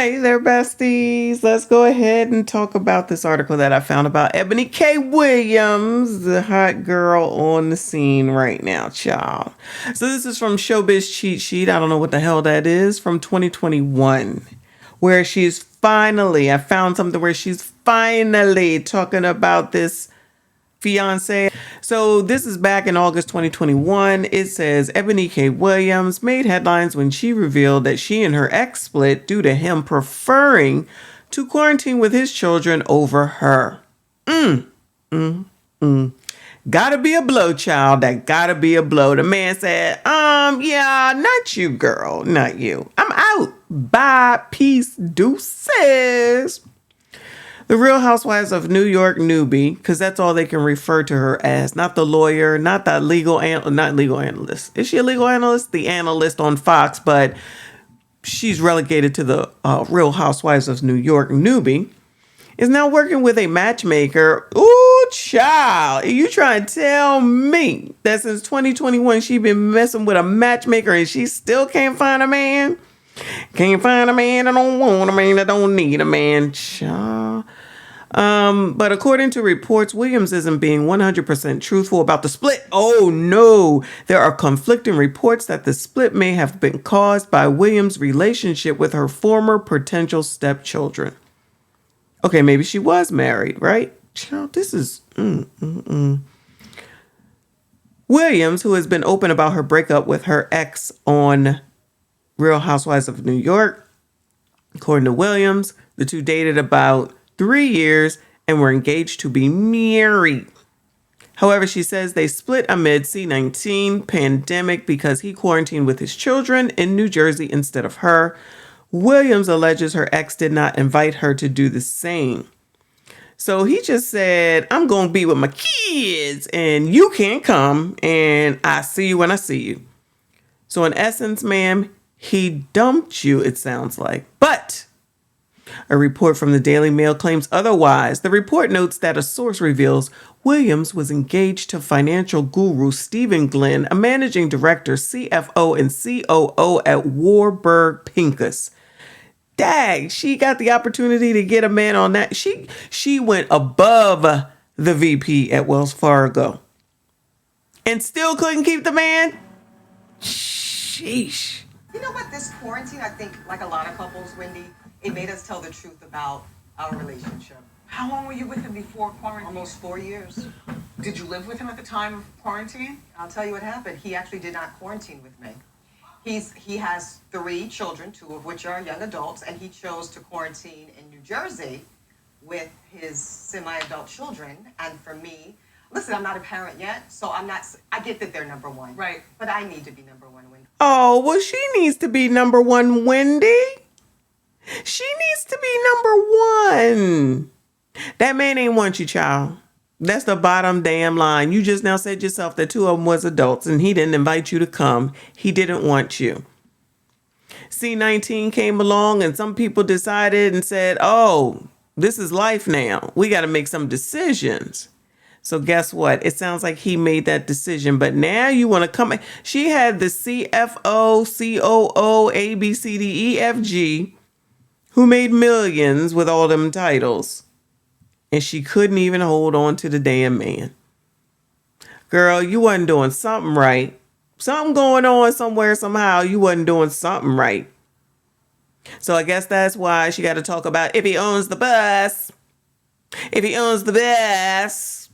Hey there, besties. Let's go ahead and talk about this article that I found about Eboni K. Williams, the hot girl on the scene right now, child. So this is from Showbiz Cheat Sheet. I don't know what the hell that is, from 2021, where I found something where she's finally talking about this fiance. So this is back in August 2021. It says Eboni K. Williams made headlines when she revealed that she and her ex split due to him preferring to quarantine with his children over her. Gotta be a blow, child. That gotta be a blow. The man said, yeah, not you, girl. Not you. I'm out. Bye. Peace. Deuces. The Real Housewives of New York newbie, because that's all they can refer to her as. Not the lawyer, not the not legal analyst. Is she a legal analyst? The analyst on Fox, but she's relegated to the Real Housewives of New York newbie, is now working with a matchmaker. Ooh, child. You trying to tell me that since 2021 she been messing with a matchmaker and she still can't find a man? Can't find a man that don't want a man that don't need a man, child. But according to reports, Williams isn't being 100% truthful about the split. Oh no, there are conflicting reports that the split may have been caused by Williams' relationship with her former potential stepchildren. Okay, maybe she was married, right? Child, this is... Williams, who has been open about her breakup with her ex on Real Housewives of New York. According to Williams, the two dated about 3 years and were engaged to be married. However, she says they split amid C-19 pandemic because he quarantined with his children in New Jersey instead of her. Williams alleges her ex did not invite her to do the same. So he just said, I'm going to be with my kids and you can't come and I see you when I see you. So in essence, ma'am, he dumped you, it sounds like. But a report from the Daily Mail claims otherwise. The report notes that a source reveals Williams was engaged to financial guru Stephen Glenn, a managing director, CFO, and COO at Warburg Pincus. Dag, she got the opportunity to get a man on that. She went above the VP at Wells Fargo and still couldn't keep the man. Sheesh. You know what? This quarantine, I think, like a lot of couples, Wendy, it made us tell the truth about our relationship. How long were you with him before quarantine? Almost 4 years. Did you live with him at the time of quarantine? I'll tell you what happened. He actually did not quarantine with me. He has 3 children, 2 of which are young adults, and he chose to quarantine in New Jersey with his semi-adult children. And for me, listen, I'm not a parent yet, so I get that they're number one. Right. But I need to be number one, Wendy. Oh, well, she needs to be number one, Wendy. She needs to be number one. That man ain't want you, child. That's the bottom damn line. You just now said yourself that 2 of them was adults and he didn't invite you to come. He didn't want you. C-19 came along and some people decided and said, oh, this is life now. We got to make some decisions. So guess what? It sounds like he made that decision, but now you want to come. She had the CFO, COO, A, B, C, D, E, F, G, who made millions with all them titles. And she couldn't even hold on to the damn man. Girl, you wasn't doing something right. Something going on somewhere, somehow. You wasn't doing something right. So I guess that's why she got to talk about if he owns the bus. If he owns the bus.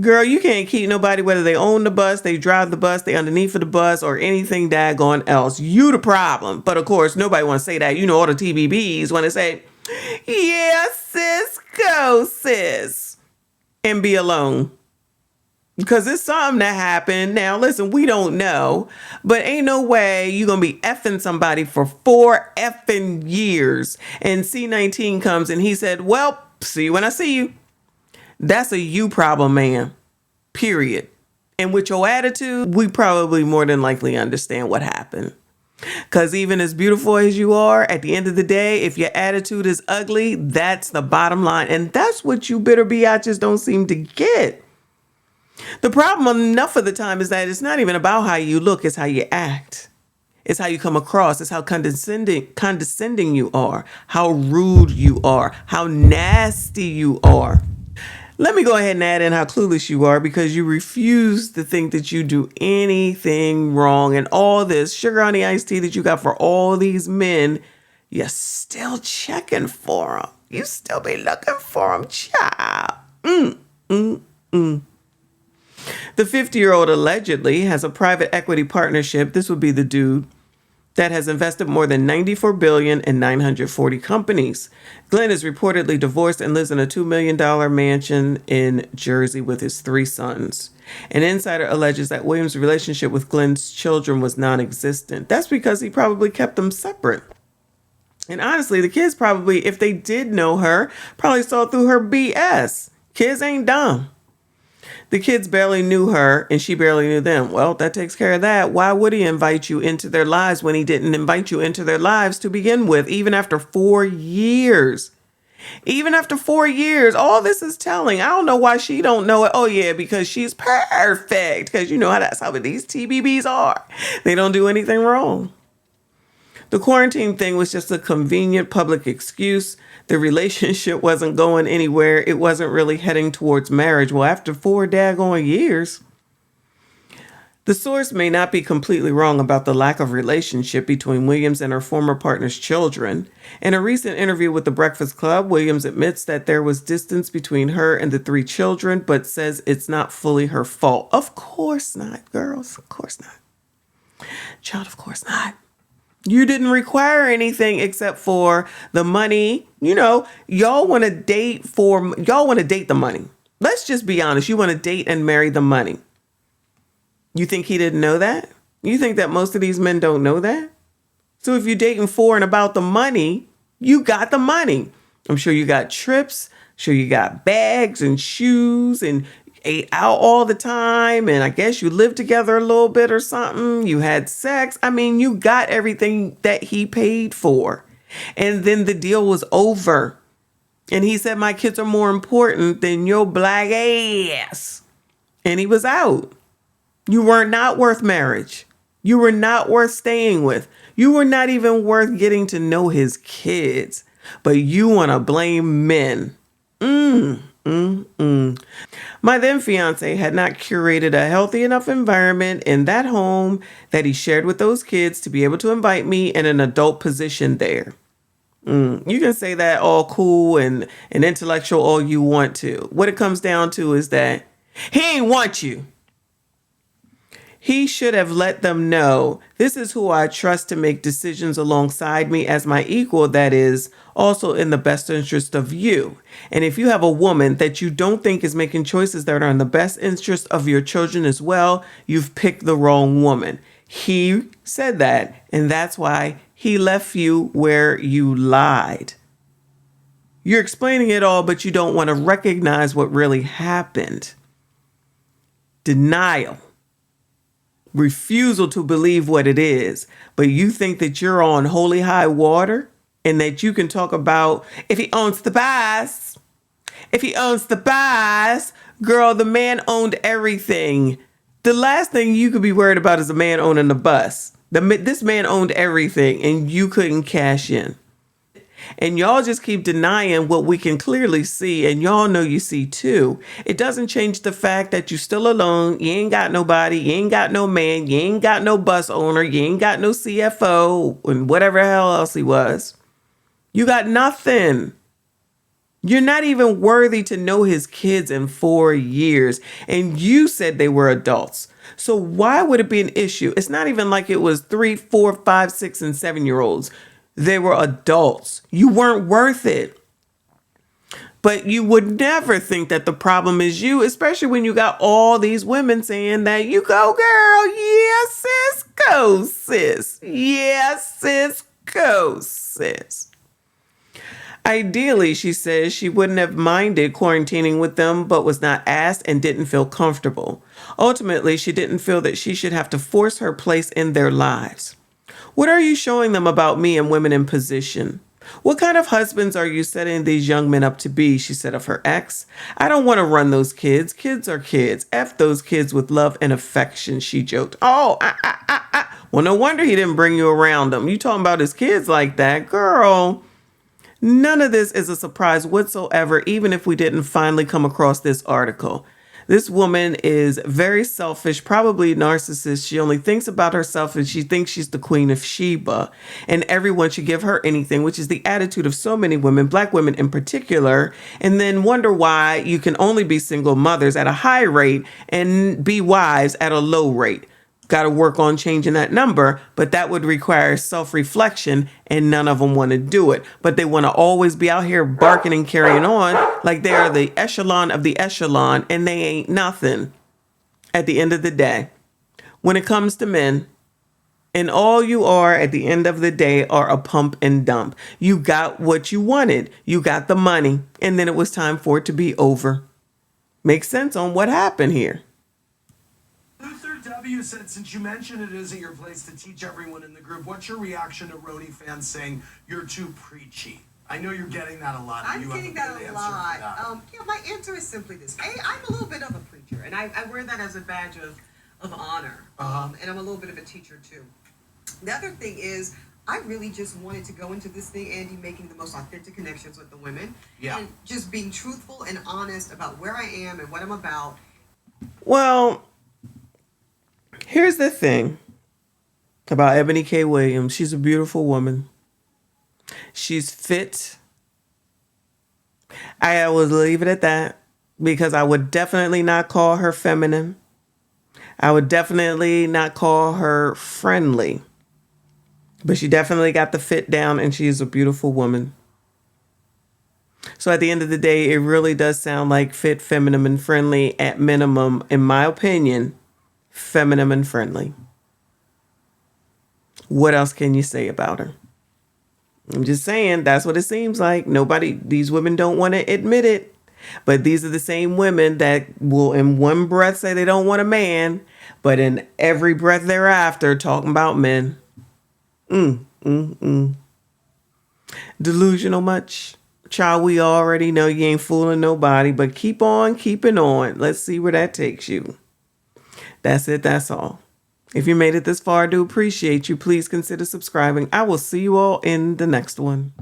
Girl, you can't keep nobody, whether they own the bus, they drive the bus, they underneath of the bus, or anything daggone else. You the problem. But of course, nobody want to say that. You know, all the TBBs want to say, yeah, sis, go, sis. And be alone. Because it's something that happened. Now, listen, we don't know. But ain't no way you going to be effing somebody for 4 effing years. And C-19 comes and he said, well, see you when I see you. That's a you problem, man. Period. And with your attitude, we probably more than likely understand what happened. Because even as beautiful as you are, at the end of the day, if your attitude is ugly, that's the bottom line. And that's what you bitter biatches don't seem to get. The problem enough of the time is that it's not even about how you look, it's how you act. It's how you come across. It's how condescending you are, how rude you are, how nasty you are. Let me go ahead and add in how clueless you are because you refuse to think that you do anything wrong. And all this sugar on the iced tea that you got for all these men, you're still checking for them. You still be looking for them, child. The 50-year-old allegedly has a private equity partnership. This would be the dude that has invested more than $94 billion in 940 companies. Glenn is reportedly divorced and lives in a $2 million mansion in Jersey with his 3 sons. An insider alleges that Williams' relationship with Glenn's children was non-existent. That's because he probably kept them separate. And honestly, the kids probably, if they did know her, probably saw through her BS. Kids ain't dumb. The kids barely knew her and she barely knew them. Well, that takes care of that. Why would he invite you into their lives when he didn't invite you into their lives to begin with, even after 4 years? Even after 4 years, all this is telling. I don't know why she don't know it. Oh, yeah, because she's perfect. Because you know how that's how these TBBs are. They don't do anything wrong. The quarantine thing was just a convenient public excuse. The relationship wasn't going anywhere. It wasn't really heading towards marriage. Well, after 4 daggone years. The source may not be completely wrong about the lack of relationship between Williams and her former partner's children. In a recent interview with The Breakfast Club, Williams admits that there was distance between her and the 3 children, but says it's not fully her fault. Of course not, girls. Of course not. Child, of course not. You didn't require anything except for the money. You know, y'all want to date the money. Let's just be honest. You want to date and marry the money. You think he didn't know that? You think that most of these men don't know that? So if you're dating for and about the money, you got the money. I'm sure you got trips. Sure you got bags and shoes and ate out all the time, and I guess you lived together a little bit or something. You had sex. I mean, you got everything that he paid for. And then the deal was over. And he said, my kids are more important than your black ass. And he was out. You were not worth marriage. You were not worth staying with. You were not even worth getting to know his kids. But you want to blame men. My then fiance had not curated a healthy enough environment in that home that he shared with those kids to be able to invite me in an adult position there. You can say that all cool and intellectual all you want to. What it comes down to is that he ain't want you. He should have let them know, this is who I trust to make decisions alongside me as my equal, that is also in the best interest of you. And if you have a woman that you don't think is making choices that are in the best interest of your children as well, you've picked the wrong woman. He said that, and that's why he left you where you lied. You're explaining it all, but you don't want to recognize what really happened. Denial. Refusal to believe what it is, but you think that you're on holy high water and that you can talk about if he owns the bus. If he owns the bus, girl, the man owned everything. The last thing you could be worried about is a man owning the bus. This man owned everything and you couldn't cash in. And y'all just keep denying what we can clearly see, and y'all know you see too. It doesn't change the fact that you're still alone. You ain't got nobody. You ain't got no man. You ain't got no bus owner. You ain't got no CFO and whatever hell else he was. You got nothing. You're not even worthy to know his kids in 4 years. And you said they were adults. So why would it be an issue? It's not even like it was 3, 4, 5, 6, and 7-year-olds. They were adults. You weren't worth it. But you would never think that the problem is you, especially when you got all these women saying that you go, girl. Yes, sis, go, sis. Yes, sis, go, sis. Ideally, she says she wouldn't have minded quarantining with them, but was not asked and didn't feel comfortable. Ultimately, she didn't feel that she should have to force her place in their lives. What are you showing them about me and women in position? What kind of husbands are you setting these young men up to be, she said of her ex. I don't want to run those kids. Kids are kids. F those kids with love and affection, she joked. Well, no wonder he didn't bring you around him. You talking about his kids like that, girl. None of this is a surprise whatsoever, even if we didn't finally come across this article. This woman is very selfish, probably narcissist. She only thinks about herself and she thinks she's the Queen of Sheba. And everyone should give her anything, which is the attitude of so many women, black women in particular, and then wonder why you can only be single mothers at a high rate and be wives at a low rate. Got to work on changing that number, but that would require self-reflection, and none of them want to do it. But they want to always be out here barking and carrying on like they are the echelon of the echelon, and they ain't nothing at the end of the day. When it comes to men, and all you are at the end of the day are a pump and dump. You got what you wanted. You got the money, and then it was time for it to be over. Makes sense on what happened here. W said, since you mentioned it isn't your place to teach everyone in the group, what's your reaction to Roni fans saying you're too preachy? I know you're getting that a lot. I'm getting that a lot. My answer is simply this. I'm a little bit of a preacher, and I wear that as a badge of honor. And I'm a little bit of a teacher, too. The other thing is, I really just wanted to go into this thing, Andy, making the most authentic connections with the women. Yeah. And just being truthful and honest about where I am and what I'm about. Well, here's the thing about Eboni K. Williams. She's a beautiful woman. She's fit. I will leave it at that because I would definitely not call her feminine. I would definitely not call her friendly. But she definitely got the fit down and she is a beautiful woman. So at the end of the day, it really does sound like fit, feminine, and friendly at minimum, in my opinion. Feminine and friendly. What else can you say about her? I'm just saying, that's what it seems like. These women don't want to admit it. But these are the same women that will in one breath say they don't want a man, but in every breath thereafter talking about men. Delusional much? Child, we already know you ain't fooling nobody, but keep on keeping on. Let's see where that takes you. That's it. That's all. If you made it this far, I do appreciate you. Please consider subscribing. I will see you all in the next one.